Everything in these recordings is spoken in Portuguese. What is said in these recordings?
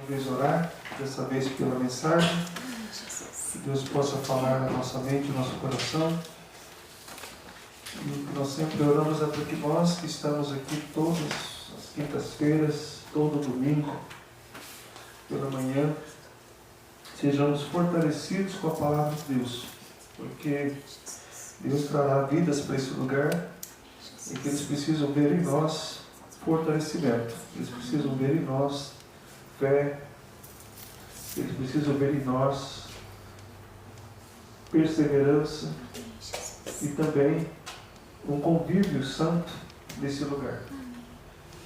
vez orar, dessa vez pela mensagem, que Deus possa falar na nossa mente, no nosso coração. E o que nós sempre oramos é para que nós que estamos aqui todas as quintas-feiras, todo domingo, pela manhã, sejamos fortalecidos com a palavra de Deus, porque Deus trará vidas para esse lugar e que eles precisam ver em nós fortalecimento, eles precisam ver em nós fé, eles precisam ver em nós perseverança e também um convívio santo nesse lugar.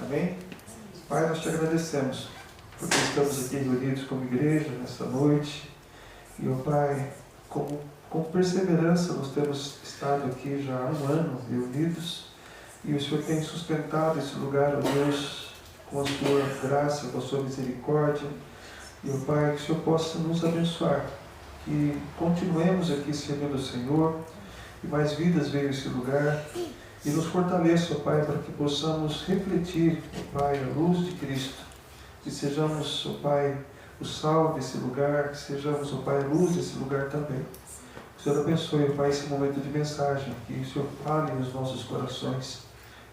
Amém? Pai, nós te agradecemos porque estamos aqui reunidos como igreja nessa noite e, ó Pai, com perseverança nós temos estado aqui já há um ano reunidos e o Senhor tem sustentado esse lugar, ó Deus, com a sua graça, com a sua misericórdia. E, ó Pai, que o Senhor possa nos abençoar, que continuemos aqui servindo o Senhor e mais vidas venham a esse lugar e nos fortaleça, ó Pai, para que possamos refletir, ó Pai, a luz de Cristo, que sejamos, ó Pai, o sal desse lugar, que sejamos, ó Pai, a luz desse lugar também. O Senhor abençoe, ó Pai, esse momento de mensagem, que o Senhor fale nos nossos corações,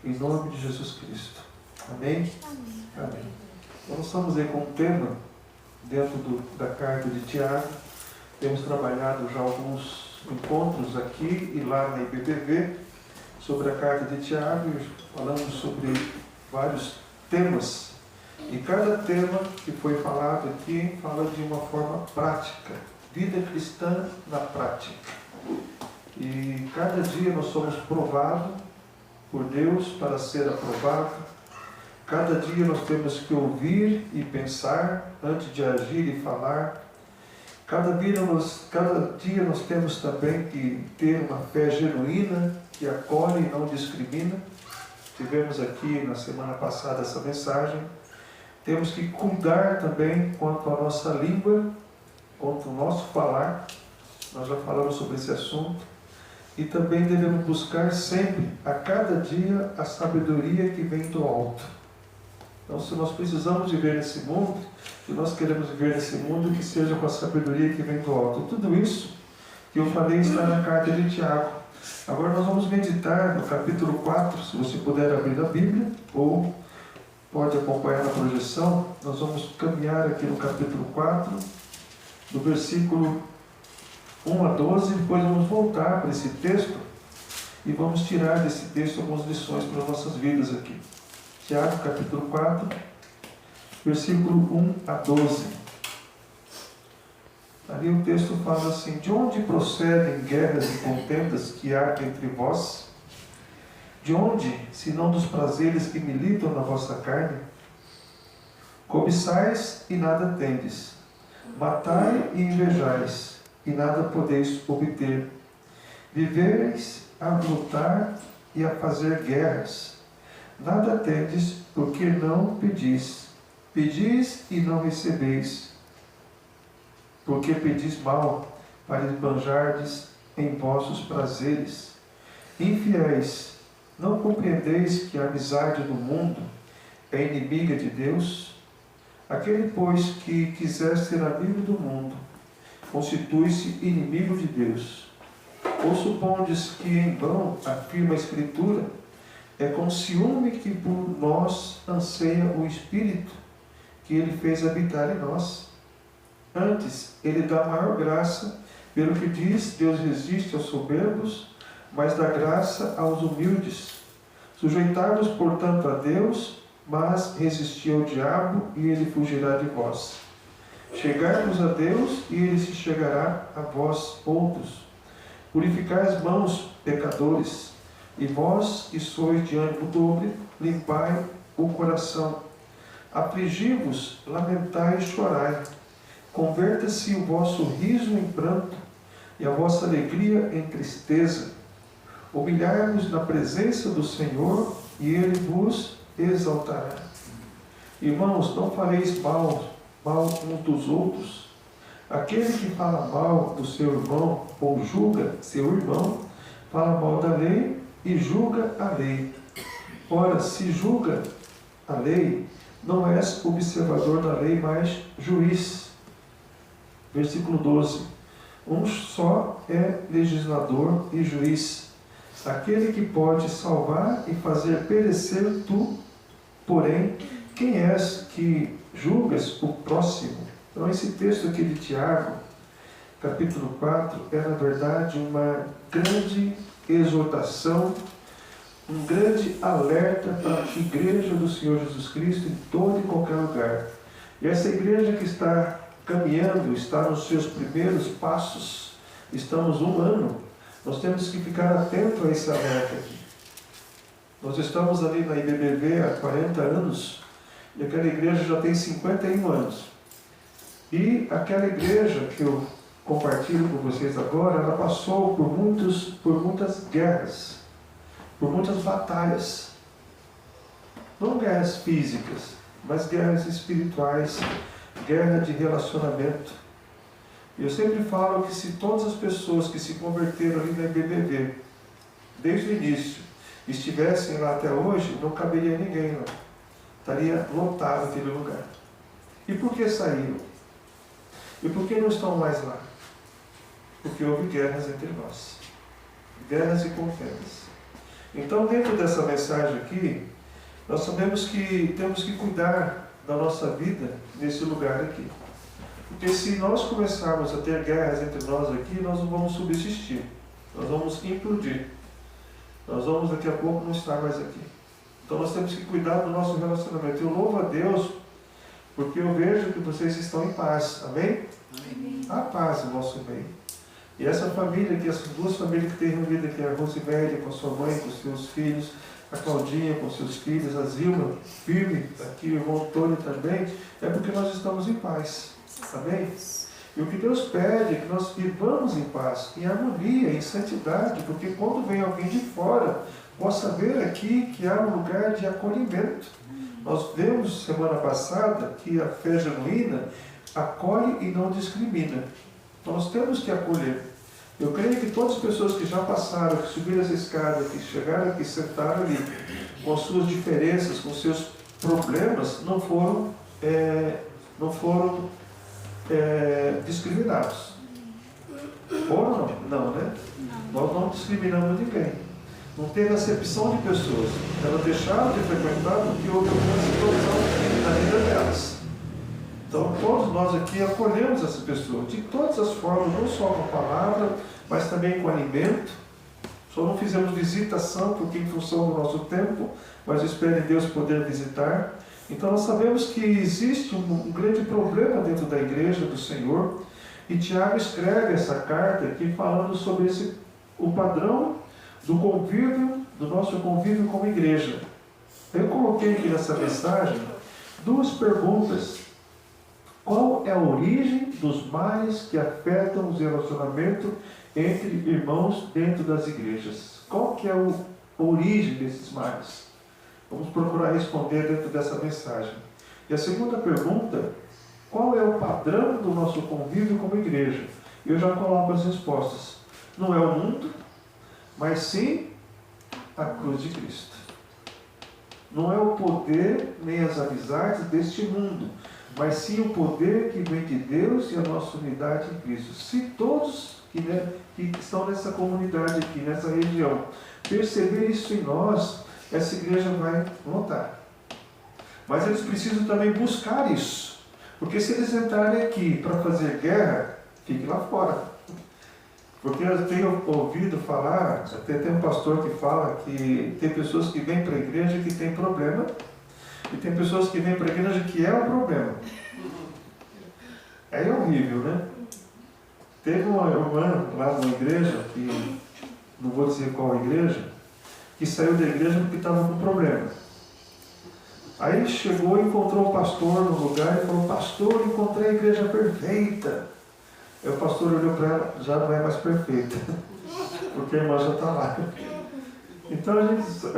em nome de Jesus Cristo. Amém? Amém. Amém. Nós estamos aí com um tema dentro da carta de Tiago. Temos trabalhado já alguns encontros aqui e lá na IBPV sobre a carta de Tiago, falamos sobre vários temas. E cada tema que foi falado aqui fala de uma forma prática, vida cristã na prática. E cada dia nós somos provados por Deus para ser aprovado. Cada dia nós temos que ouvir e pensar antes de agir e falar. Cada dia nós temos também que ter uma fé genuína, que acolhe e não discrimina. Tivemos aqui na semana passada essa mensagem. Temos que cuidar também quanto à nossa língua, quanto ao nosso falar. Nós já falamos sobre esse assunto. E também devemos buscar sempre, a cada dia, a sabedoria que vem do alto. Então, se nós precisamos viver nesse mundo, se nós queremos viver nesse mundo, que seja com a sabedoria que vem do alto. Tudo isso que eu falei está na carta de Tiago. Agora nós vamos meditar no capítulo 4, se você puder abrir a Bíblia, ou pode acompanhar na projeção. Nós vamos caminhar aqui no capítulo 4, do versículo 1 a 12, depois vamos voltar para esse texto e vamos tirar desse texto algumas lições para as nossas vidas aqui. Tiago, capítulo 4, versículo 1 a 12. Ali o texto fala assim: de onde procedem guerras e contendas que há entre vós? De onde, senão dos prazeres que militam na vossa carne? Cobiçais e nada tendes, matai e invejais, e nada podeis obter. Vivereis a lutar e a fazer guerras. Nada tendes, porque não pedis. Pedis e não recebeis, porque pedis mal, para esbanjardes em vossos prazeres. Infiéis, não compreendeis que a amizade do mundo é inimiga de Deus? Aquele, pois, que quiser ser amigo do mundo, constitui-se inimigo de Deus. Ou supondes que em vão afirma a Escritura, é com ciúme que por nós anseia o Espírito, que Ele fez habitar em nós. Antes, Ele dá maior graça, pelo que diz, Deus resiste aos soberbos, mas dá graça aos humildes. Sujeitai-vos, portanto, a Deus, mas resisti ao diabo, e ele fugirá de vós. Chegai-vos a Deus, e Ele se chegará a vós outros. Purificai as mãos, pecadores, e vós, que sois de ânimo dobre, limpai o coração. Afligi-vos, lamentai e chorai. Converta-se o vosso riso em pranto, e a vossa alegria em tristeza. Humilhai-vos na presença do Senhor, e Ele vos exaltará. Irmãos, não fareis mal uns dos outros. Aquele que fala mal do seu irmão, ou julga seu irmão, fala mal da lei e julga a lei. Ora, se julga a lei, não és observador da lei, mas juiz. Versículo 12. Um só é legislador e juiz, aquele que pode salvar e fazer perecer tu, porém, quem és que julgas o próximo? Então esse texto aqui de Tiago, capítulo 4, é na verdade uma grande exortação, um grande alerta para a igreja do Senhor Jesus Cristo em todo e qualquer lugar. E essa igreja que está caminhando, está nos seus primeiros passos, estamos um ano, nós temos que ficar atento a esse alerta aqui. Nós estamos ali na IBBV há 40 anos, e aquela igreja já tem 51 anos. E aquela igreja que eu compartilho com vocês agora, ela passou por muitas guerras, por muitas batalhas. Não guerras físicas, mas guerras espirituais, guerra de relacionamento. Eu sempre falo que se todas as pessoas que se converteram ali na IBBV, desde o início, estivessem lá até hoje, não caberia ninguém lá. Estaria lotado aquele lugar. E por que saíram? E por que não estão mais lá? Porque houve guerras entre nós. Guerras e contendas. Então, dentro dessa mensagem aqui, nós sabemos que temos que cuidar da nossa vida nesse lugar aqui. Porque se nós começarmos a ter guerras entre nós aqui, nós não vamos subsistir. Nós vamos implodir. Nós vamos daqui a pouco não estar mais aqui. Então nós temos que cuidar do nosso relacionamento. Eu louvo a Deus, porque eu vejo que vocês estão em paz. Amém? Amém. Há paz no nosso meio. E essa família aqui, essas duas famílias que têm reunido aqui, a Rosimélia com a sua mãe, com os seus filhos, a Claudinha com seus filhos, a Zilma, firme, aqui o irmão Antônio também, é porque nós estamos em paz. Amém? E o que Deus pede é que nós vivamos em paz, em harmonia, em santidade, porque quando vem alguém de fora, possa ver aqui que há um lugar de acolhimento. Nós vemos semana passada que a fé genuína acolhe e não discrimina. Nós temos que acolher. Eu creio que todas as pessoas que já passaram, que subiram essa escada, que chegaram aqui, sentaram ali, com as suas diferenças, com os seus problemas, não foram discriminados. Foram não? Não, né? Nós não discriminamos ninguém. Não teve acepção de pessoas. Elas deixaram de frequentar porque houve alguma situação na vida delas. Então, todos nós aqui acolhemos essa pessoa de todas as formas, não só com a palavra, mas também com alimento. Só não fizemos visitação, porque em função do nosso tempo, mas eu espero em Deus poder visitar. Então, nós sabemos que existe um grande problema dentro da igreja do Senhor, e Tiago escreve essa carta aqui falando sobre o padrão do convívio, do nosso convívio como igreja. Eu coloquei aqui nessa mensagem duas perguntas. Qual é a origem dos males que afetam os relacionamentos entre irmãos dentro das igrejas? Qual que é a origem desses males? Vamos procurar responder dentro dessa mensagem. E a segunda pergunta, qual é o padrão do nosso convívio como igreja? Eu já coloco as respostas. Não é o mundo, mas sim a cruz de Cristo. Não é o poder nem as amizades deste mundo, mas sim o poder que vem de Deus e a nossa unidade em Cristo. Se todos que estão nessa comunidade aqui, nessa região, perceber isso em nós, essa igreja vai lotar. Mas eles precisam também buscar isso. Porque se eles entrarem aqui para fazer guerra, fiquem lá fora. Porque eu tenho ouvido falar, até tem um pastor que fala que tem pessoas que vêm para a igreja que tem problema, e tem pessoas que vêm para a igreja que é um problema. É horrível, né? Teve uma irmã lá numa igreja, que não vou dizer qual igreja, que saiu da igreja porque estava com problema. Aí chegou e encontrou o pastor no lugar e falou: pastor, encontrei a igreja perfeita. Aí o pastor olhou para ela: já não é mais perfeita, porque a irmã já está lá. Então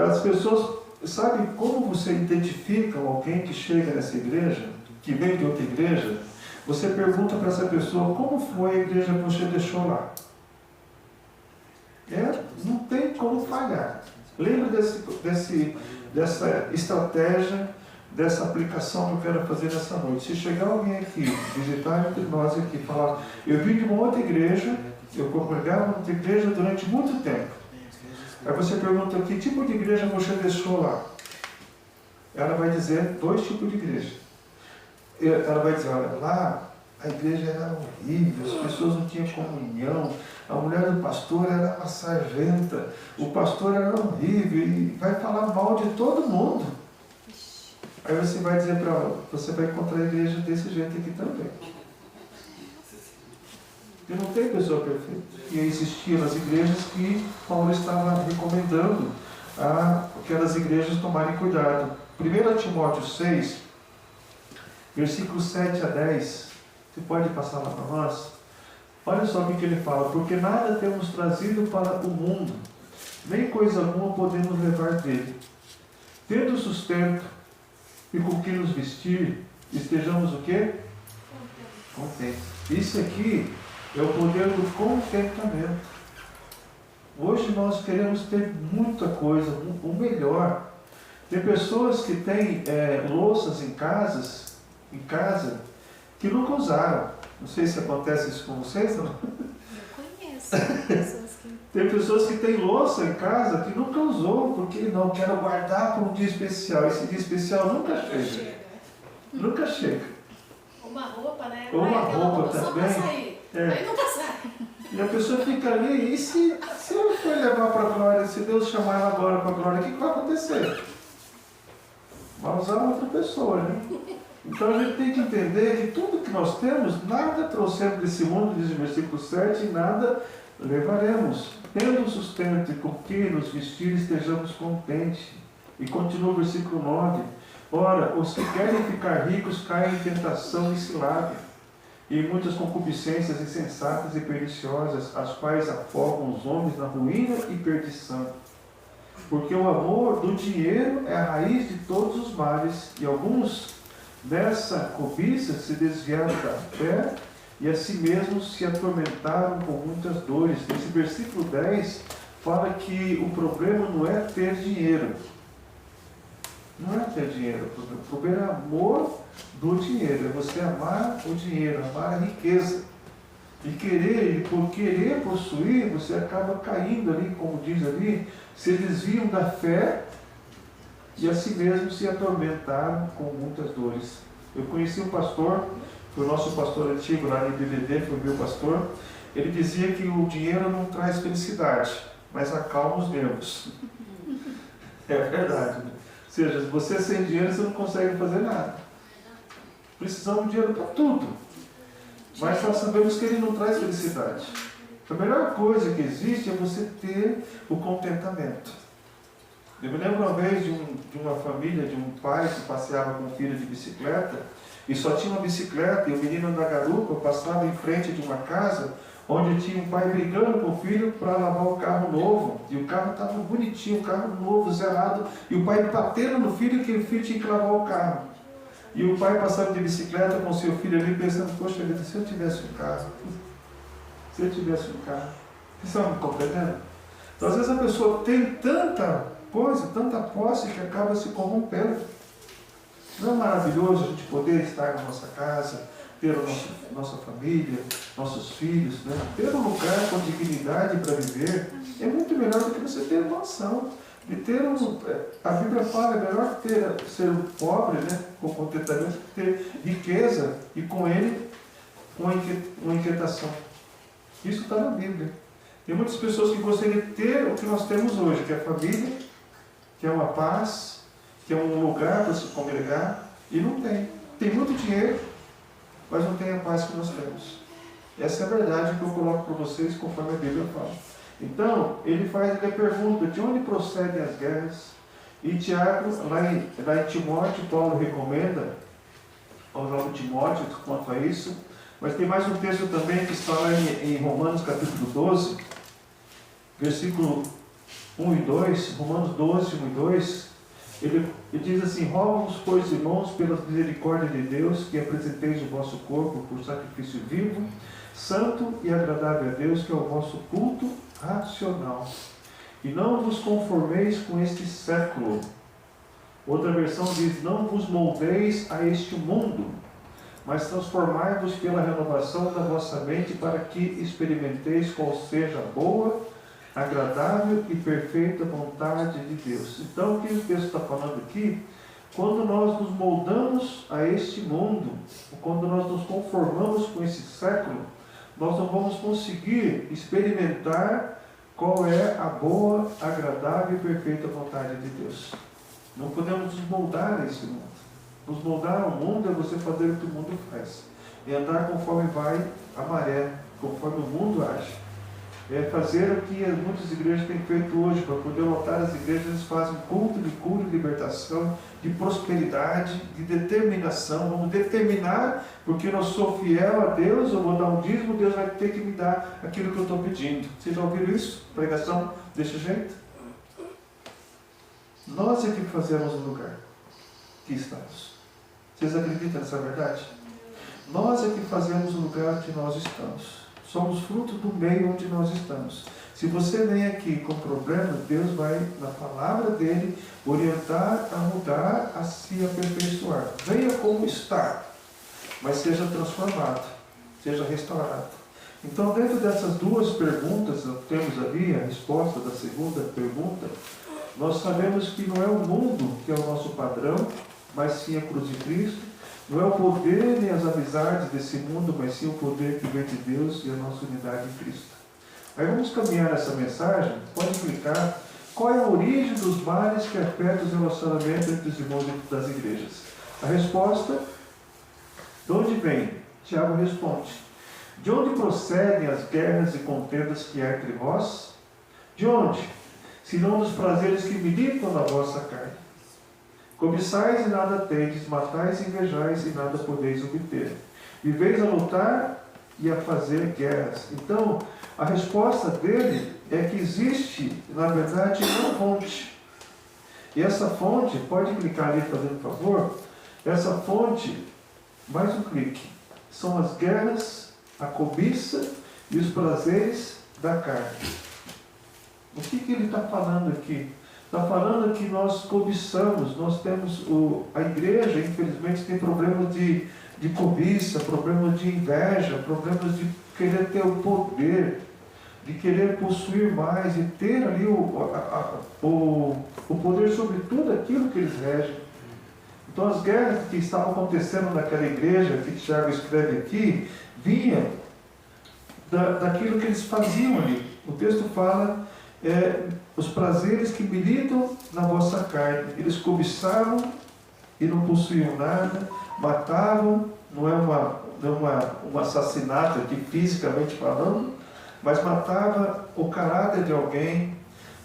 as pessoas, sabe como você identifica alguém que chega nessa igreja, que vem de outra igreja? Você pergunta para essa pessoa: como foi a igreja que você deixou lá? Não tem como falhar. Lembra dessa estratégia dessa aplicação que eu quero fazer nessa noite. Se chegar alguém aqui, visitar entre nós aqui, falar, eu vim de uma outra igreja, eu congregava em outra igreja durante muito tempo. Aí você pergunta, que tipo de igreja você deixou lá? Ela vai dizer 2 tipos de igreja. Ela vai dizer, olha, lá a igreja era horrível, as pessoas não tinham comunhão, a mulher do pastor era uma sargenta, o pastor era horrível, e vai falar mal de todo mundo. Aí você vai dizer para ela, você vai encontrar a igreja desse jeito aqui também. E não tem pessoa perfeita. E existiam as igrejas que Paulo estava recomendando a aquelas igrejas tomarem cuidado. 1 Timóteo 6, versículos 7 a 10, você pode passar lá para nós? Olha só o que ele fala, porque nada temos trazido para o mundo, nem coisa alguma podemos levar dele. Tendo sustento e com que nos vestir, estejamos o quê? Contentes. Isso aqui é o poder do contentamento. Hoje nós queremos ter muita coisa, o melhor. Tem pessoas que têm louças em casa, que nunca usaram. Não sei se acontece isso com vocês, não? Eu conheço pessoas que... Tem pessoas que têm louça em casa que nunca usou, porque não, quero guardar para um dia especial. Esse dia especial nunca chega. Nunca chega. Uma roupa, né? Ou uma roupa só também. para sair. Aí nunca sai. E a pessoa fica ali, e se eu for levar para a glória, se Deus chamar ela agora para a glória, o que vai acontecer? Vai usar outra pessoa, né? Então a gente tem que entender que tudo que nós temos, nada trouxemos desse mundo, diz o versículo 7, e nada levaremos. Tendo sustento e com que nos vestir estejamos contentes. E continua o versículo 9. Ora, os que querem ficar ricos caem em tentação e cilada, e em muitas concupiscências insensatas e perniciosas, as quais afogam os homens na ruína e perdição. Porque o amor do dinheiro é a raiz de todos os males, e alguns dessa cobiça se desviaram da fé e a si mesmos se atormentaram com muitas dores. Nesse versículo 10 fala que o problema não é ter dinheiro. Não é ter dinheiro. O problema é amor do dinheiro. É você amar o dinheiro, amar a riqueza. E por querer possuir, você acaba caindo ali, como diz ali, se desviam da fé e a si mesmo se atormentaram com muitas dores. Eu conheci um pastor, foi o nosso pastor antigo lá em BVD, foi meu pastor. Ele dizia que o dinheiro não traz felicidade, mas acalma os nervos. É verdade, né? Ou seja, se você sem dinheiro, você não consegue fazer nada. Precisamos de dinheiro para tudo. Mas nós sabemos que ele não traz felicidade. A melhor coisa que existe é você ter o contentamento. Eu me lembro uma vez de uma família, de um pai que passeava com o filho de bicicleta, e só tinha uma bicicleta, e o menino na garupa passava em frente de uma casa, onde tinha um pai brigando com o filho para lavar o carro novo, e o carro estava bonitinho, o carro novo, zerado, e o pai batendo no filho, que o filho tinha que lavar o carro. E o pai passando de bicicleta com o seu filho ali, pensando, poxa vida, se eu tivesse um carro, vocês estão me compreendendo? Então, às vezes a pessoa tem tanta coisa, tanta posse, que acaba se corrompendo. Não é maravilhoso a gente poder estar na nossa casa, ter a nossa família, nossos filhos, né? Ter um lugar com dignidade para viver? É muito melhor do que você ter mansão. De ter a Bíblia fala, é melhor ser pobre, né, com contentamento, que ter riqueza e com ele uma inquietação. Isso está na Bíblia. Tem muitas pessoas que gostariam de ter o que nós temos hoje, que é a família, que é uma paz, que é um lugar para se congregar, e não tem. Tem muito dinheiro, mas não tem a paz que nós temos. Essa é a verdade que eu coloco para vocês, conforme a Bíblia fala. Então, ele pergunta, de onde procedem as guerras? E Tiago, lá em Timóteo, Paulo recomenda ao jovem Timóteo quanto a isso, mas tem mais um texto também que está lá em Romanos capítulo 12, versículo 1 e 2, Romanos 12, 1 e 2, ele diz assim, rogo-vos, pois, irmãos, pela misericórdia de Deus, que apresenteis o vosso corpo por sacrifício vivo, santo e agradável a Deus, que é o vosso culto racional. E não vos conformeis com este século, Outra versão diz: não vos moldeis a este mundo, mas transformai-vos pela renovação da vossa mente, para que experimenteis qual seja a boa, agradável e perfeita vontade de Deus. Então, o que o texto está falando aqui? Quando nós nos moldamos a este mundo, quando nós nos conformamos com esse século, nós não vamos conseguir experimentar qual é a boa, agradável e perfeita vontade de Deus. Não podemos nos moldar a esse mundo. Nos moldar ao mundo é você fazer o que o mundo faz. E andar conforme vai a maré, conforme o mundo age. É fazer o que muitas igrejas têm feito hoje. Para poder lotar as igrejas, eles fazem culto de cura, de libertação, de prosperidade, de determinação. Vamos determinar, porque eu sou fiel a Deus, eu vou dar um dízimo, Deus vai ter que me dar aquilo que eu estou pedindo. Vocês já ouviram isso? Pregação desse jeito? Nós é que fazemos o lugar que estamos. Vocês acreditam nessa verdade? Nós é que fazemos o lugar que nós estamos. Somos fruto do meio onde nós estamos. Se você vem aqui com problema, Deus vai, na palavra dele, orientar a mudar, a se aperfeiçoar. Venha como está, mas seja transformado, seja restaurado. Então, dentro dessas duas perguntas, temos ali a resposta da segunda pergunta. Nós sabemos que não é o mundo que é o nosso padrão, mas sim a cruz de Cristo. Não é o poder nem as amizades desse mundo, mas sim o poder que vem de Deus e a nossa unidade em Cristo. Aí vamos caminhar nessa mensagem. Pode clicar. Qual é a origem dos males que afetam os relacionamentos entre os irmãos das igrejas? A resposta: de onde vem? Tiago responde: de onde procedem as guerras e contendas que há entre vós? De onde? Senão dos prazeres que militam na vossa carne. Cobiçais e nada tendes, matais e invejais e nada podeis obter. Viveis a lutar e a fazer guerras. Então, a resposta dele é que existe, na verdade, uma fonte. E essa fonte, pode clicar ali fazendo favor, essa fonte, mais um clique, são as guerras, a cobiça e os prazeres da carne. O que ele está falando aqui? Está falando que nós cobiçamos, nós temos, a igreja, infelizmente, tem problemas de cobiça, problemas de inveja, problemas de querer ter o poder, de querer possuir mais e ter ali o poder sobre tudo aquilo que eles regem. Então, as guerras que estavam acontecendo naquela igreja, que Tiago escreve aqui, vinham daquilo que eles faziam ali. O texto fala... os prazeres que militam na vossa carne. Eles cobiçavam e não possuíam nada, matavam, não é um assassinato aqui fisicamente falando, mas matava o caráter de alguém,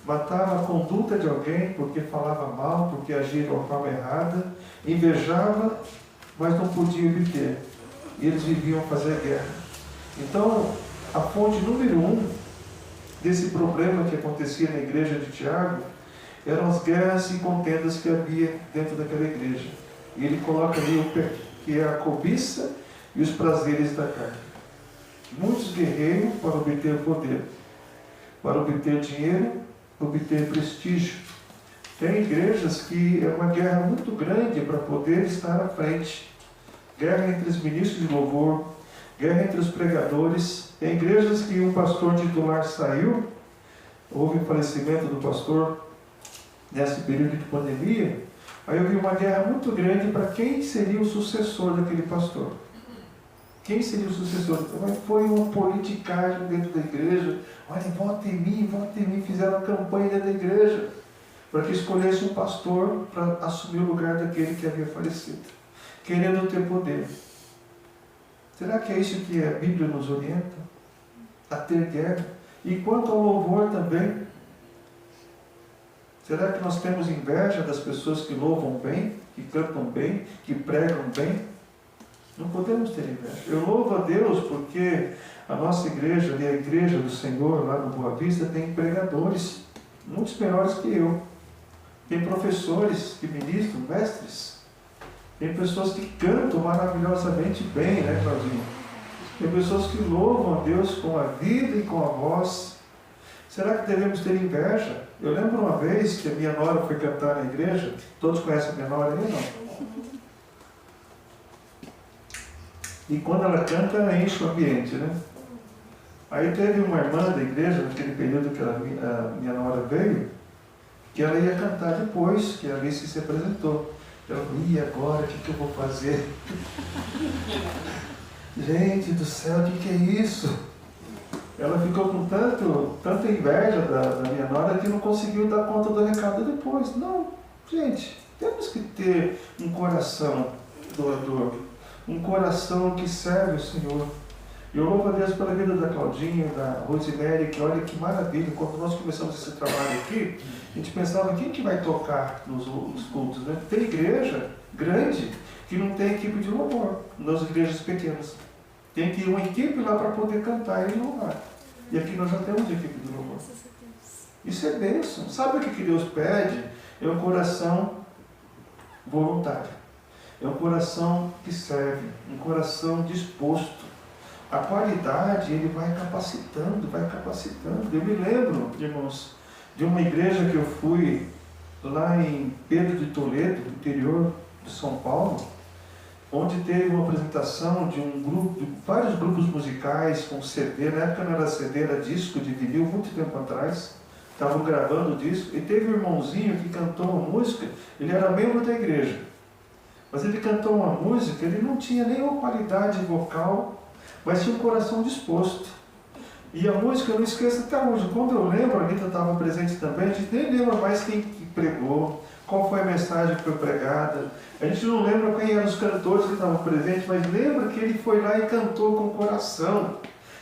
matava a conduta de alguém porque falava mal, porque agia de uma forma errada, invejava, mas não podia obter. E eles viviam fazer guerra. Então, a fonte número 1 desse problema que acontecia na igreja de Tiago eram as guerras e contendas que havia dentro daquela igreja. E ele coloca ali o que é a cobiça e os prazeres da carne. Muitos guerreiam para obter poder, para obter dinheiro, obter prestígio. Tem igrejas que é uma guerra muito grande para poder estar à frente. Guerra entre os ministros de louvor, guerra entre os pregadores. Tem igrejas que um pastor titular saiu, houve o falecimento do pastor nesse período de pandemia, aí houve uma guerra muito grande para quem seria o sucessor daquele pastor. Quem seria o sucessor? Foi uma politicagem dentro da igreja. Olha, vote em mim, fizeram campanha dentro da igreja, para que escolhesse um pastor para assumir o lugar daquele que havia falecido, querendo ter poder. Será que é isso que a Bíblia nos orienta? A ter guerra? E quanto ao louvor também. Será que nós temos inveja das pessoas que louvam bem, que cantam bem, que pregam bem? Não podemos ter inveja. Eu louvo a Deus porque a nossa igreja, a igreja do Senhor, lá no Boa Vista, tem pregadores, muitos melhores que eu. Tem professores que ministram, mestres. Tem pessoas que cantam maravilhosamente bem, né, Claudinho? Tem pessoas que louvam a Deus com a vida e com a voz. Será que devemos ter inveja? Eu lembro uma vez que a minha nora foi cantar na igreja. Todos conhecem a minha nora aí, não? E quando ela canta, enche o ambiente, né? Aí teve uma irmã da igreja, naquele período que a minha nora veio, que ela ia cantar depois, que a Alice se apresentou. Ela falou, e agora, o que eu vou fazer? Gente do céu, o que é isso? Ela ficou com tanta inveja da minha nora que não conseguiu dar conta do recado depois. Não, gente, temos que ter um coração doador, um coração que serve o Senhor. Eu louvo a Deus pela vida da Claudinha, da Rosemary, que olha que maravilha. Quando nós começamos esse trabalho aqui, a gente pensava, quem que vai tocar nos cultos, né? Tem igreja grande que não tem equipe de louvor, nas igrejas pequenas. Tem que ir uma equipe lá para poder cantar e louvar. E aqui nós já temos equipe de louvor. Isso é bênção. Sabe o que Deus pede? É um coração voluntário. É um coração que serve, um coração disposto. A qualidade, ele vai capacitando, vai capacitando. Eu me lembro, irmãos, de uma igreja que eu fui lá em Pedro de Toledo, no interior de São Paulo, onde teve uma apresentação de um grupo, de vários grupos musicais com CD. Na época não era CD, era disco de vinil, muito tempo atrás. Estavam gravando o disco. E teve um irmãozinho que cantou uma música, ele era membro da igreja. Mas ele cantou uma música, ele não tinha nenhuma qualidade vocal, mas tinha um coração disposto. E a música, eu não esqueço até hoje. Quando eu lembro, a Anitta estava presente também, a gente nem lembra mais quem pregou, qual foi a mensagem que foi pregada. A gente não lembra quem eram os cantores que estavam presentes, mas lembra que ele foi lá e cantou com o coração.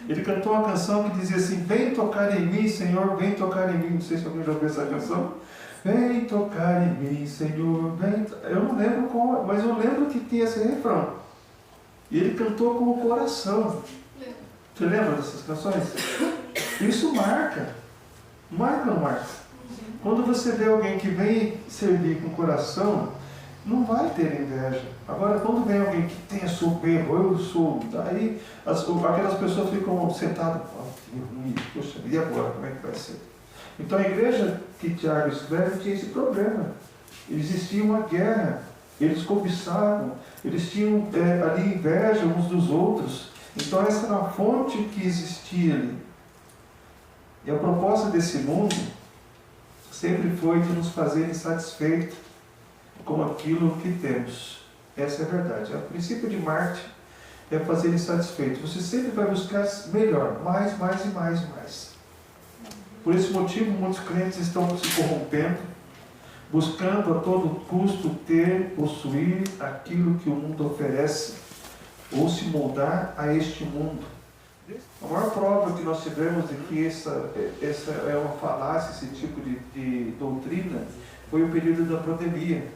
Ele cantou uma canção que dizia assim, vem tocar em mim, Senhor, vem tocar em mim. Não sei se alguém já ouviu essa canção. Vem tocar em mim, Senhor, vem... Eu não lembro qual, mas eu lembro que tinha esse refrão. E ele cantou com o coração. Você lembra dessas canções? Isso marca. Marca ou não marca? Quando você vê alguém que vem servir com o coração, não vai ter inveja. Agora, quando vem alguém que tem a soberba, eu sou, daí aquelas pessoas ficam sentadas, poxa, e agora, como é que vai ser? Então a igreja que Tiago escreve tinha esse problema. Existia uma guerra, eles cobiçavam, eles tinham ali inveja uns dos outros. Então essa era a fonte que existia ali. E a proposta desse mundo sempre foi de nos fazer insatisfeitos com aquilo que temos. Essa é a verdade. O princípio de Marte é fazer insatisfeito. Você sempre vai buscar melhor, mais e mais. Por esse motivo, muitos crentes estão se corrompendo, buscando a todo custo ter, possuir aquilo que o mundo oferece, ou se moldar a este mundo. A maior prova que nós tivemos de que essa é uma falácia, esse tipo de doutrina, foi o período da pandemia,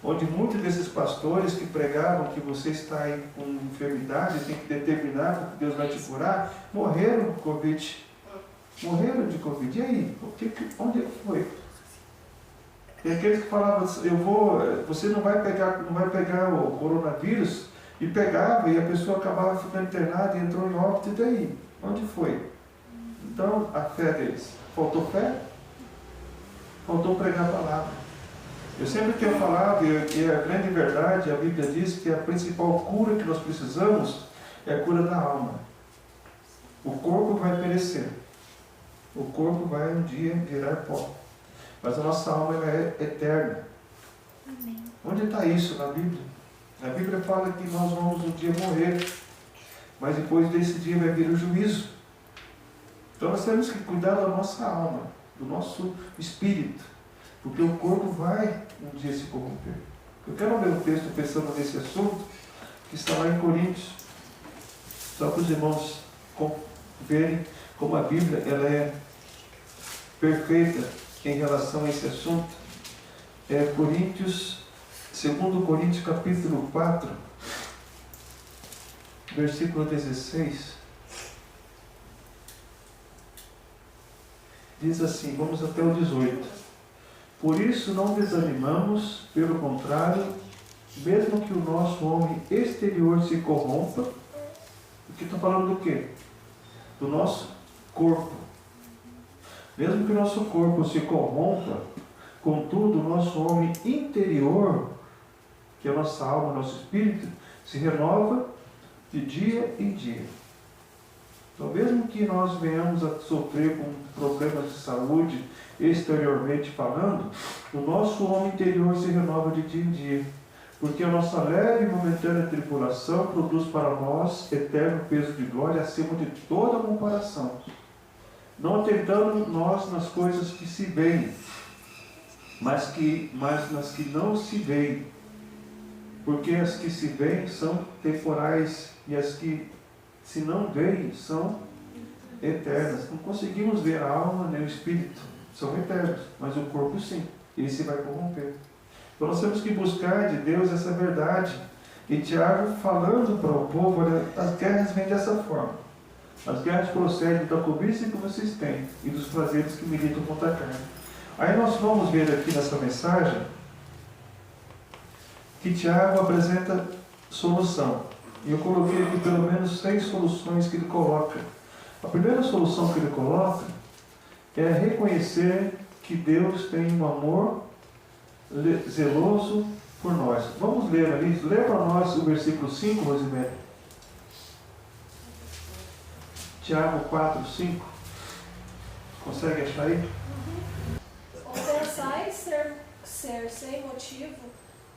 onde muitos desses pastores que pregavam que você está aí com enfermidade, tem que determinar que Deus vai te curar, morreram de Covid. Morreram de Covid. E aí? Onde foi? E aqueles que falavam, você não vai pegar o coronavírus, e pegava, e a pessoa acabava ficando internada e entrou em óbito, e daí? Onde foi? Então, a fé deles. Faltou fé? Faltou pregar a palavra. Eu sempre tenho falado, e a grande verdade, a Bíblia diz que a principal cura que nós precisamos é a cura da alma. O corpo vai perecer. O corpo vai um dia virar pó. Mas a nossa alma ela é eterna. Amém. Onde está isso na Bíblia? A Bíblia fala que nós vamos um dia morrer, mas depois desse dia vai vir o juízo. Então nós temos que cuidar da nossa alma, do nosso espírito, porque o corpo vai um dia se corromper. Eu quero ler um texto pensando nesse assunto, que está lá em Coríntios, só para os irmãos verem como a Bíblia ela é perfeita em relação a esse assunto. É Coríntios, 2 Coríntios capítulo 4, versículo 16, diz assim, vamos até o 18. Por isso não desanimamos, pelo contrário, mesmo que o nosso homem exterior se corrompa, aqui está falando do quê? Do nosso corpo. Mesmo que o nosso corpo se corrompa, contudo, o nosso homem interior, que é a nossa alma, o nosso espírito, se renova de dia em dia. Então, mesmo que nós venhamos a sofrer com problemas de saúde, exteriormente falando, o nosso homem interior se renova de dia em dia. Porque a nossa leve e momentânea tribulação produz para nós eterno peso de glória acima de toda comparação. Não atentando nós nas coisas que se veem, mas nas que não se veem. Porque as que se veem são temporais e as que se não veem são eternas. Não conseguimos ver a alma nem o espírito, são eternos, mas o corpo sim, esse vai corromper. Então nós temos que buscar de Deus essa verdade. E Tiago falando para o povo, olha, as guerras vêm dessa forma. As guerras procedem da cobiça que vocês têm e dos prazeres que militam contra a carne. Aí nós vamos ver aqui nessa mensagem que Tiago apresenta solução. E eu coloquei aqui pelo menos 6 soluções que ele coloca. A primeira solução que ele coloca é reconhecer que Deus tem um amor zeloso por nós. Vamos ler ali, lê para nós o versículo 5, Rosimé. Tiago 4, 5. Consegue achar aí? Ou pensais ser sem motivo,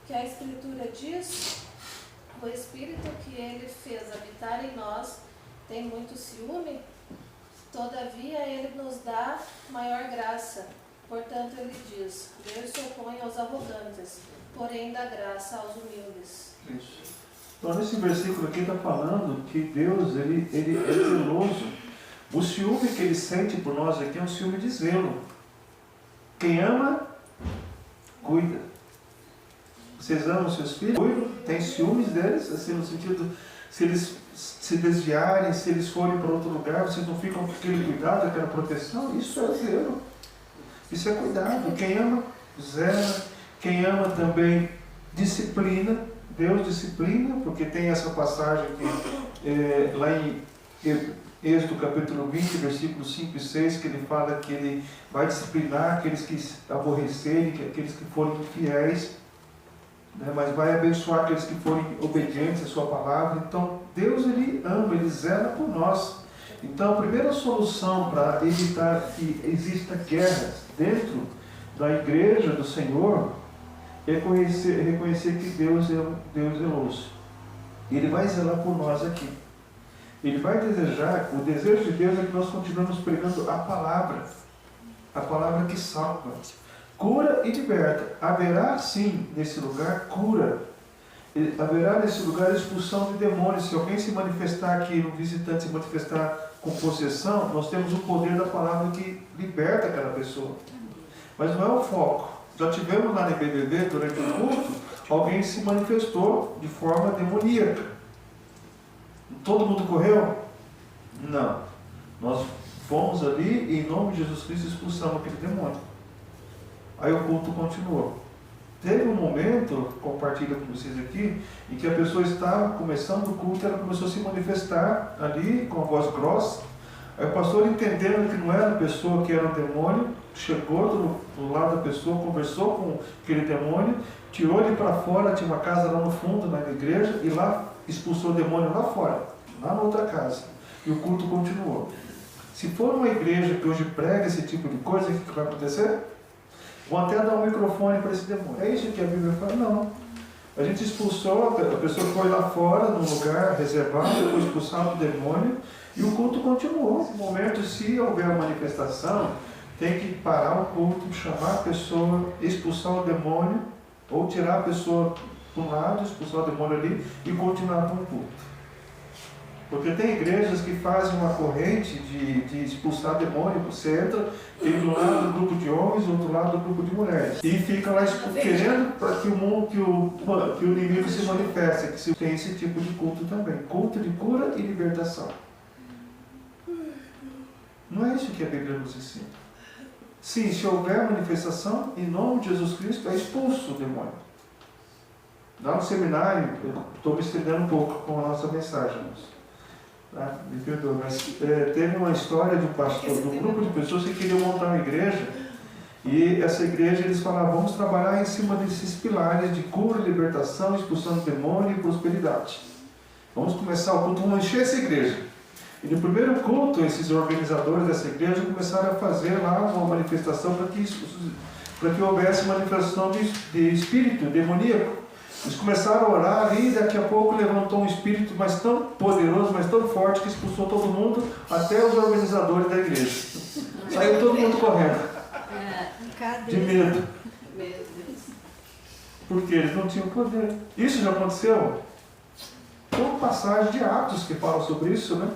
que a Escritura diz, o Espírito que ele fez habitar em nós tem muito ciúme, todavia ele nos dá maior graça. Portanto, ele diz, Deus se opõe aos arrogantes, porém dá graça aos humildes. Isso. Então, nesse versículo aqui está falando que Deus ele é zeloso. O ciúme que ele sente por nós aqui é um ciúme de zelo. Quem ama, cuida. Vocês amam seus filhos? Cuidam, tem ciúmes deles, assim, no sentido, se eles se desviarem, se eles forem para outro lugar, vocês não ficam com aquele cuidado, aquela proteção? Isso é zelo. Isso é cuidado. Quem ama, zela. Quem ama também disciplina. Deus disciplina, porque tem essa passagem que, lá em Êxodo capítulo 20, versículos 5 e 6, que ele fala que ele vai disciplinar aqueles que aborrecerem, aqueles que forem infiéis, né, mas vai abençoar aqueles que forem obedientes à sua palavra. Então, Deus ele ama, ele zela por nós. Então, a primeira solução para evitar que exista guerras dentro da igreja do Senhor é reconhecer que Deus é um Deus zeloso. Ele vai zelar por nós aqui. Ele vai desejar, o desejo de Deus é que nós continuemos pregando a palavra que salva, cura e liberta. Haverá sim nesse lugar cura. Haverá nesse lugar expulsão de demônios. Se alguém se manifestar aqui, um visitante se manifestar com possessão, nós temos o poder da palavra que liberta aquela pessoa. Mas não é o foco. Já tivemos lá no BBB, durante o culto, alguém se manifestou de forma demoníaca. Todo mundo correu? Não. Nós fomos ali e em nome de Jesus Cristo expulsamos aquele demônio. Aí o culto continuou. Teve um momento, compartilho com vocês aqui, em que a pessoa estava começando o culto, ela começou a se manifestar ali com a voz grossa. Aí o pastor, entendendo que não era a pessoa que era um demônio, chegou do lado da pessoa, conversou com aquele demônio, tirou ele para fora, tinha uma casa lá no fundo, na igreja, e lá expulsou o demônio lá fora, lá na outra casa. E o culto continuou. Se for uma igreja que hoje prega esse tipo de coisa, o que vai acontecer? Vão até dar um microfone para esse demônio. É isso que a Bíblia fala? Não. A gente expulsou, a pessoa foi lá fora, num lugar reservado, foi expulsado o demônio, e o culto continuou. No momento, se houver uma manifestação, tem que parar o culto, chamar a pessoa, expulsar o demônio, ou tirar a pessoa para um lado, expulsar o demônio ali, e continuar com o culto. Porque tem igrejas que fazem uma corrente de expulsar demônio. Você entra, tem do lado do grupo de homens, do outro lado do grupo de mulheres. E fica lá querendo para que o inimigo se manifeste, que se tem esse tipo de culto também. Culto de cura e libertação. Não é isso que a Bíblia nos ensina. Sim, se houver manifestação, em nome de Jesus Cristo, é expulso o demônio. Lá no seminário, eu estou me estendendo um pouco com a nossa mensagem. Tá? Me perdoa, mas teve uma história de um pastor, de um grupo de pessoas que queriam montar uma igreja, e essa igreja eles falavam, vamos trabalhar em cima desses pilares de cura, libertação, expulsão do demônio e prosperidade. Vamos começar o culto, vamos encher essa igreja. E no primeiro culto, esses organizadores dessa igreja começaram a fazer lá uma manifestação para que houvesse manifestação de espírito demoníaco. Eles começaram a orar ali e daqui a pouco levantou um espírito mas tão poderoso, mas tão forte que expulsou todo mundo, até os organizadores da igreja. Saiu todo mundo correndo. De medo. Porque eles não tinham poder. Isso já aconteceu. Tem uma passagem de Atos que fala sobre isso, né?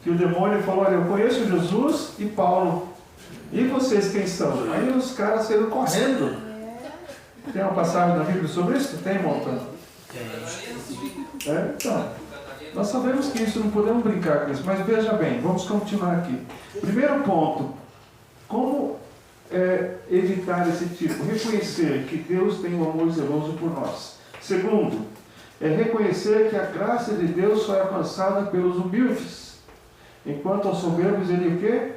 Que o demônio falou, olha, eu conheço Jesus e Paulo. E vocês quem são? Aí os caras saíram correndo. Tem uma passagem na Bíblia sobre isso? Tem, Monta? Então, nós sabemos que isso, não podemos brincar com isso, mas veja bem, vamos continuar aqui. Primeiro ponto, como evitar esse tipo? Reconhecer que Deus tem um amor zeloso por nós. Segundo, reconhecer que a graça de Deus só é alcançada pelos humildes. Enquanto aos soberbos ele o quê?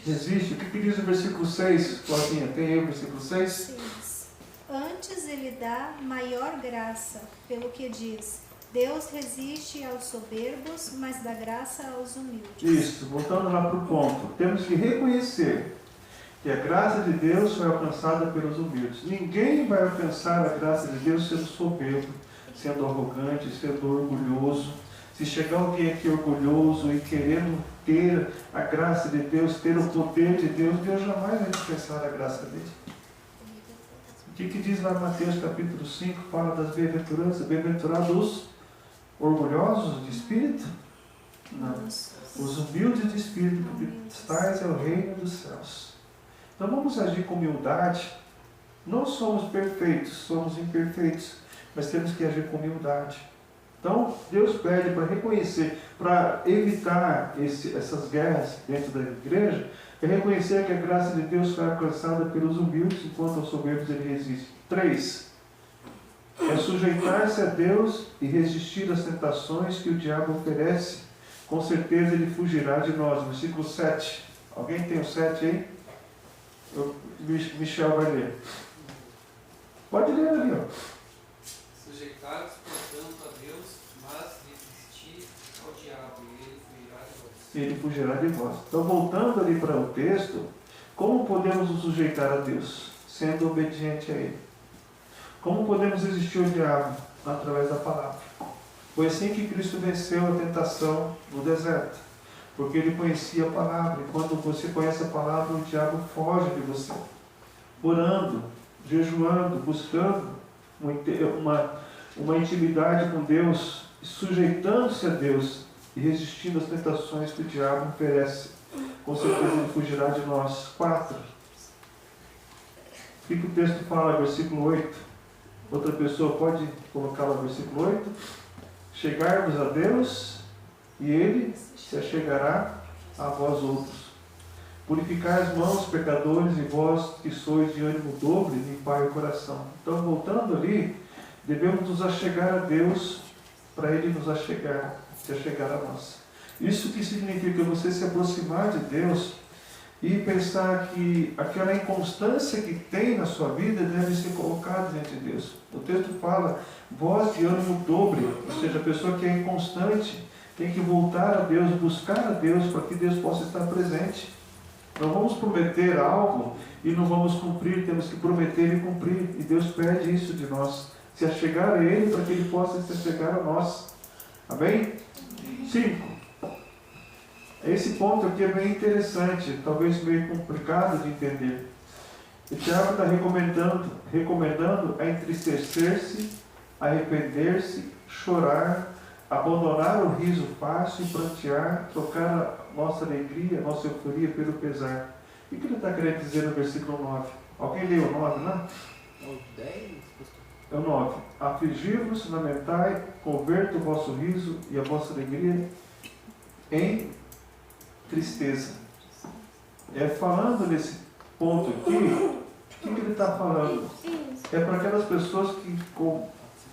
Resiste. O que diz o versículo 6, Claudinha? Tem aí o versículo 6? Antes ele dá maior graça, pelo que diz, Deus resiste aos soberbos, mas dá graça aos humildes. Isso, voltando lá para o ponto. Temos que reconhecer que a graça de Deus foi alcançada pelos humildes. Ninguém vai alcançar a graça de Deus sendo soberbo, sendo arrogante, sendo orgulhoso. Se chegar alguém aqui orgulhoso e querendo ter a graça de Deus, ter o poder de Deus, Deus jamais vai dispensar a graça dele. O que diz lá em Mateus capítulo 5, fala das bem-aventuranças, bem-aventurados orgulhosos de espírito? Não. Os humildes de espírito, porque tais é o reino dos céus. Então vamos agir com humildade. Não somos perfeitos, somos imperfeitos, mas temos que agir com humildade. Então Deus pede para reconhecer, para evitar essas guerras dentro da igreja, é reconhecer que a graça de Deus foi alcançada pelos humildes, enquanto aos soberbos ele resiste. 3. É sujeitar-se a Deus e resistir às tentações que o diabo oferece. Com certeza ele fugirá de nós. Versículo 7. Alguém tem o 7 aí? Michel vai ler. Pode ler ali, ó. Sujeitar-se, portanto, a Deus, mas resistir ao diabo, e ele fugirá de vós. Ele fugirá de vós. Então, voltando ali para o texto, como podemos nos sujeitar a Deus? Sendo obediente a Ele. Como podemos resistir ao diabo? Através da palavra. Foi assim que Cristo venceu a tentação no deserto. Porque Ele conhecia a palavra. E quando você conhece a palavra, o diabo foge de você. Orando, jejuando, buscando uma intimidade com Deus, sujeitando-se a Deus e resistindo às tentações que o diabo oferece. Com certeza ele fugirá de nós. 4. O que o texto fala, versículo 8? Outra pessoa pode colocar lá o versículo 8? Chegarmos a Deus e Ele se achegará a vós outros. Purificai as mãos, pecadores, e vós que sois de ânimo dobre, limpai o coração. Então, voltando ali, devemos nos achegar a Deus para Ele nos achegar, se achegar a nós. Isso que significa você se aproximar de Deus e pensar que aquela inconstância que tem na sua vida deve ser colocada diante de Deus. O texto fala, vós de ânimo dobre, ou seja, a pessoa que é inconstante tem que voltar a Deus, buscar a Deus para que Deus possa estar presente. Não vamos prometer algo e não vamos cumprir, temos que prometer e cumprir. E Deus pede isso de nós, se achegar a Ele para que Ele possa se achegar a nós. Amém? 5. Esse ponto aqui é bem interessante, talvez meio complicado de entender. O Tiago está recomendando a entristecer-se, arrepender-se, chorar, abandonar o riso fácil e prantear, trocar a nossa alegria, a nossa euforia pelo pesar. O que ele está querendo dizer no versículo 9? Alguém leu o 9, não? É o 9. Afligir-vos, lamentai, converta o vosso riso e a vossa alegria em tristeza. Falando nesse ponto aqui, o que ele está falando? É para aquelas pessoas que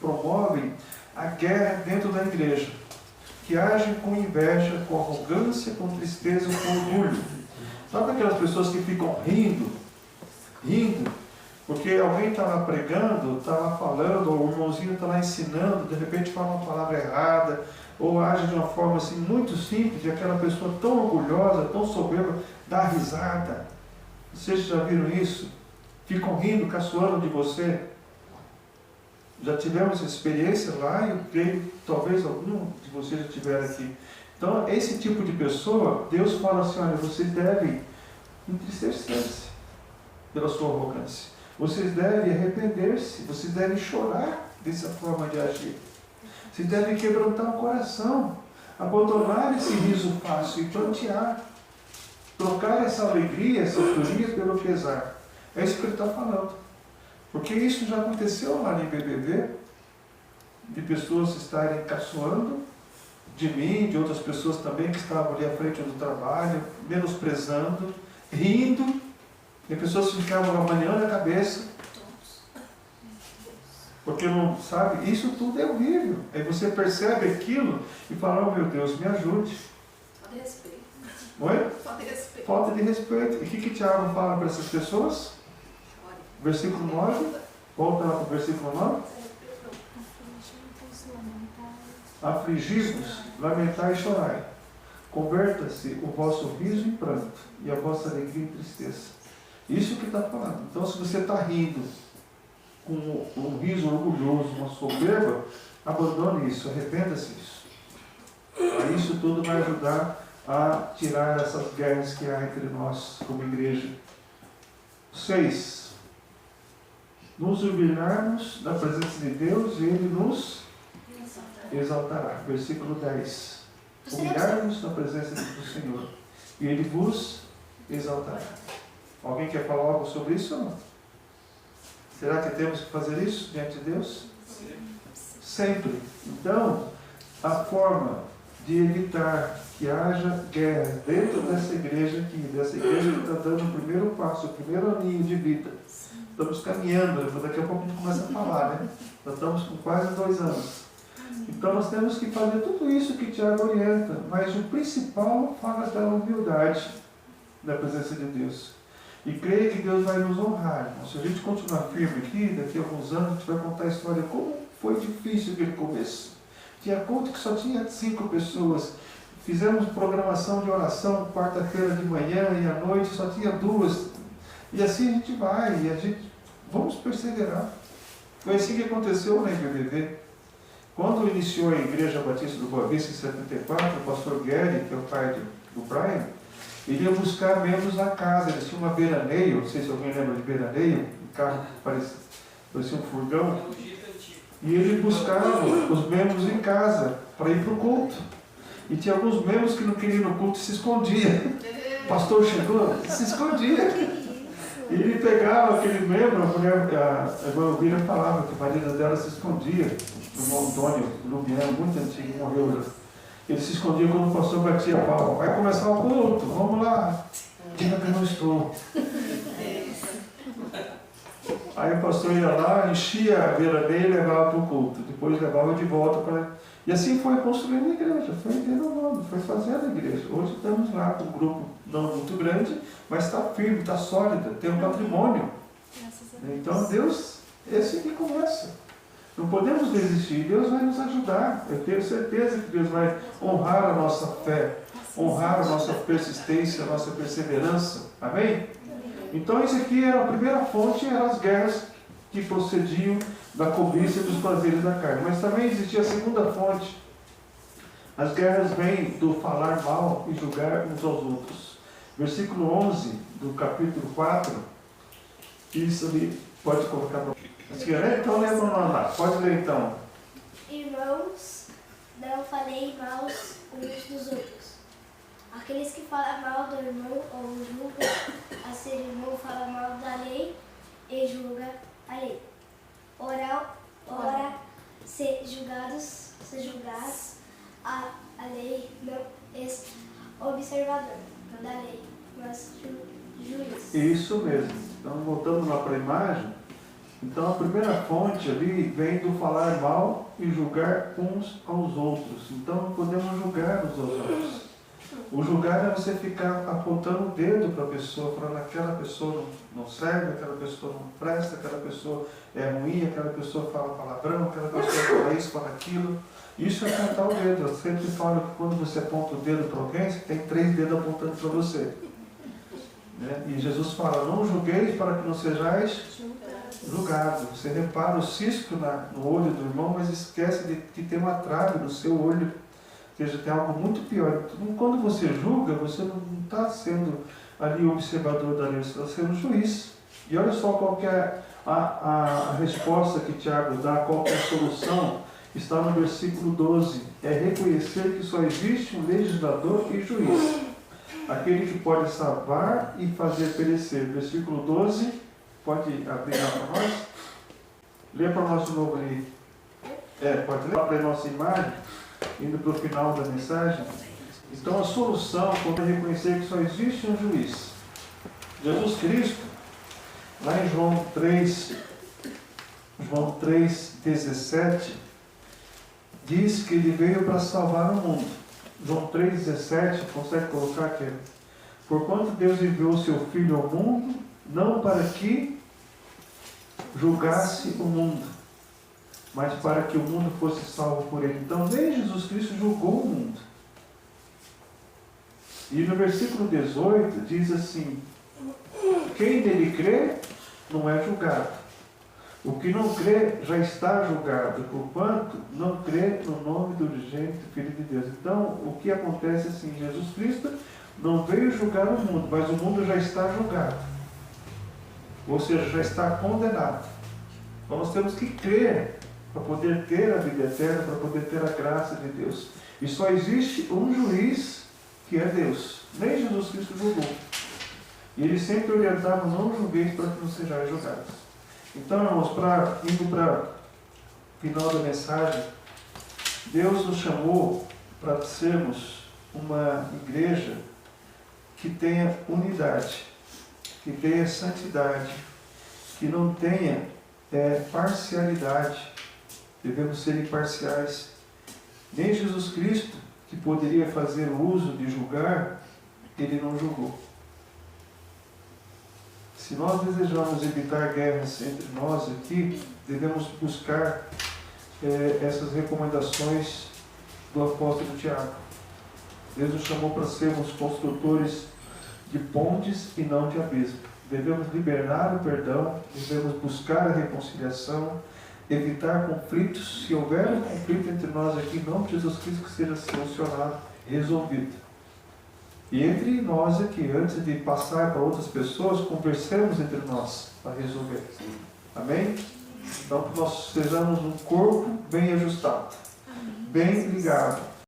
promovem a guerra dentro da igreja. que agem com inveja, com arrogância, com tristeza, com orgulho. Sabe aquelas pessoas que ficam rindo, porque alguém está lá pregando, está lá falando, ou o irmãozinho está lá ensinando, de repente fala uma palavra errada, ou age de uma forma assim muito simples, e aquela pessoa tão orgulhosa, tão soberba, dá risada. Vocês já viram isso? Ficam rindo, caçoando de você. Já tivemos essa experiência lá, e eu creio que talvez algum de vocês já tiveram aqui. Então, esse tipo de pessoa, Deus fala assim, olha, vocês devem entristecer-se pela sua arrogância. Vocês devem arrepender-se, vocês devem chorar dessa forma de agir. Vocês devem quebrantar o coração, abandonar esse riso fácil e plantear, trocar essa alegria, essa euforia pelo pesar. É isso que ele está falando. Porque isso já aconteceu lá em BBB, de pessoas estarem caçoando de mim, de outras pessoas também que estavam ali à frente do trabalho, menosprezando, rindo. Tem pessoas que ficavam avaliando a cabeça, porque não sabe, isso tudo é horrível. Aí você percebe aquilo e fala, oh meu Deus, me ajude. Falta de respeito. Oi? Falta de respeito. Falta de respeito. E o que Tiago fala para essas pessoas? Versículo 9. Volta lá para o versículo 9. Afligi-vos, lamentai e chorai. Converta-se o vosso riso em pranto e a vossa alegria em tristeza. Isso que está falando. Então, se você está rindo com um riso orgulhoso, uma soberba, abandone isso, arrependa-se disso. Aí isso tudo vai ajudar a tirar essas guerras que há entre nós como igreja. 6. Nos humilharmos na presença de Deus e Ele nos exaltará. Versículo 10. Humilharmos na presença do Senhor e Ele vos exaltará. Alguém quer falar algo sobre isso ou não? Será que temos que fazer isso diante de Deus? Sempre. Então, a forma de evitar que haja guerra dentro dessa igreja aqui, dessa igreja que está dando o primeiro passo, o primeiro aninho de vida. Estamos caminhando, daqui a pouco a gente começa a falar, né? Nós estamos com quase 2 anos. Então nós temos que fazer tudo isso que Tiago orienta, mas o principal fala da humildade na presença de Deus. E creio que Deus vai nos honrar. Se a gente continuar firme aqui, daqui a alguns anos a gente vai contar a história como foi difícil aquele começo. Tinha culto que só tinha 5 pessoas. Fizemos programação de oração quarta-feira de manhã e à noite só tinha 2. E assim a gente vai, e a gente vamos perseverar. Foi assim que aconteceu na IBBV. Quando iniciou a Igreja Batista do Boa Vista em 74, o pastor Gary, que é o pai do Brian, ele ia buscar membros na casa. Eles tinham uma veraneio, não sei se alguém lembra de veraneio, um carro que parecia um furgão. E ele buscava os membros em casa para ir para o culto. E tinha alguns membros que não queriam ir no culto e se escondiam. O pastor chegou, se escondia. E ele pegava aquele membro, a irmã Elvira falava que o marido dela se escondia. O irmão Antônio Lumiano, muito antigo, morreu já. Ele se escondia quando o pastor batia a palma. Vai começar o culto, vamos lá. Diga que eu não estou. Aí o pastor ia lá, enchia a veraneia e levava para o culto. Depois levava de volta para... E assim foi construindo a igreja, foi renovando, foi fazendo a igreja. Hoje estamos lá com um grupo não muito grande, mas está firme, está sólida, tem um patrimônio. Então Deus, esse que começa. Não podemos desistir, Deus vai nos ajudar. Eu tenho certeza que Deus vai honrar a nossa fé, honrar a nossa persistência, a nossa perseverança. Amém? Então isso aqui era a primeira fonte, eram as guerras que procediam da cobiça e dos prazeres da carne. Mas também existia a segunda fonte. As guerras vêm do falar mal e julgar uns aos outros. Versículo 11 do capítulo 4, isso ali pode colocar para... Então lembra lá, pode ler então. Irmãos, não falei mal uns dos outros. Aqueles que falam mal do irmão ou julgam a ser irmão falam mal da lei e julga a lei. Ora, se julgares a lei, não és observador da lei, mas juiz. Isso mesmo. Então voltando lá para a imagem, Então a primeira fonte ali vem do falar mal e julgar uns aos outros. Então não podemos julgar uns aos outros. O julgar é você ficar apontando o dedo para a pessoa, falando aquela pessoa não serve, aquela pessoa não presta, aquela pessoa é ruim, aquela pessoa fala palavrão, aquela pessoa fala isso, fala aquilo. Isso é apontar o dedo. Eu sempre falo que quando você aponta o dedo para alguém, você tem 3 dedos apontando para você. Né? E Jesus fala, não julgueis para que não sejais julgado. Você repara o cisco no olho do irmão, mas esquece de que tem uma trave no seu olho. Ou seja, tem algo muito pior. Então, quando você julga, você não está sendo ali o observador da lei, você está sendo juiz. E olha só qual que é a resposta que Tiago dá, qual que é a solução. Está no versículo 12. É reconhecer que só existe um legislador e juiz. Aquele que pode salvar e fazer perecer. Versículo 12. Pode abrir lá para nós? Lê para nós de novo ali. Pode ler para a nossa imagem, indo para o final da mensagem. Então a solução é reconhecer que só existe um juiz. Jesus Cristo, lá em João 3,17, diz que ele veio para salvar o mundo. João 3,17, consegue colocar aqui? Porquanto Deus enviou seu Filho ao mundo, não para que julgasse o mundo, mas para que o mundo fosse salvo por ele. Então, nem Jesus Cristo julgou o mundo. E no versículo 18 diz assim, quem nele crê não é julgado. O que não crê já está julgado, porquanto não crê no nome do unigênito Filho de Deus. Então, o que acontece é assim, Jesus Cristo não veio julgar o mundo, mas o mundo já está julgado. Ou seja, já está condenado. Então nós temos que crer para poder ter a vida eterna, para poder ter a graça de Deus. E só existe um juiz, que é Deus. Nem Jesus Cristo julgou. E ele sempre orientava, não julgueis para que não sejais julgados. Então, irmãos, indo para o final da mensagem, Deus nos chamou para sermos uma igreja que tenha unidade, que tenha santidade, que não tenha parcialidade. Devemos ser imparciais. Nem Jesus Cristo, que poderia fazer uso de julgar, ele não julgou. Se nós desejamos evitar guerras entre nós aqui, devemos buscar essas recomendações do apóstolo Tiago. Deus nos chamou para sermos construtores de pontes e não de abismo. Devemos liberar o perdão, devemos buscar a reconciliação, evitar conflitos. Se houver um conflito entre nós aqui, em nome de Jesus Cristo, que seja solucionado, resolvido. E entre nós aqui, antes de passar para outras pessoas, conversemos entre nós para resolver. Amém? Então, que nós sejamos um corpo bem ajustado, bem ligado,